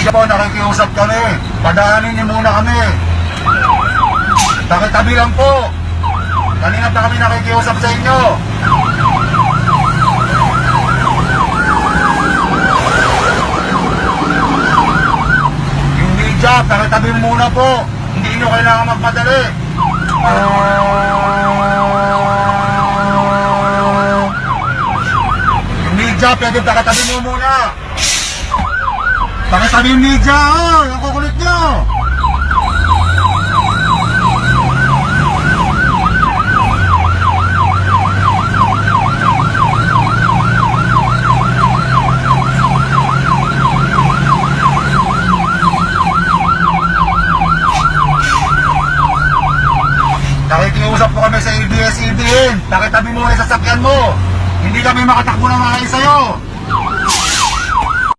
media po, nakikiusap kami. Padaanin niyo muna kami. Takitabi lang po. Kanina pa kami nakikiusap sa inyo. Yung media, takitabi muna po. Hindi nyo kailangan magmadali. Yung media, pwede takitabi mo muna. Takitabi yung media, oh! Yung kukulit nyo! Nakikiusap po kami sa ABS-CBN. Takitabi mo na yung sasakyan mo. Hindi kami makatakbo ng maayos sa'yo.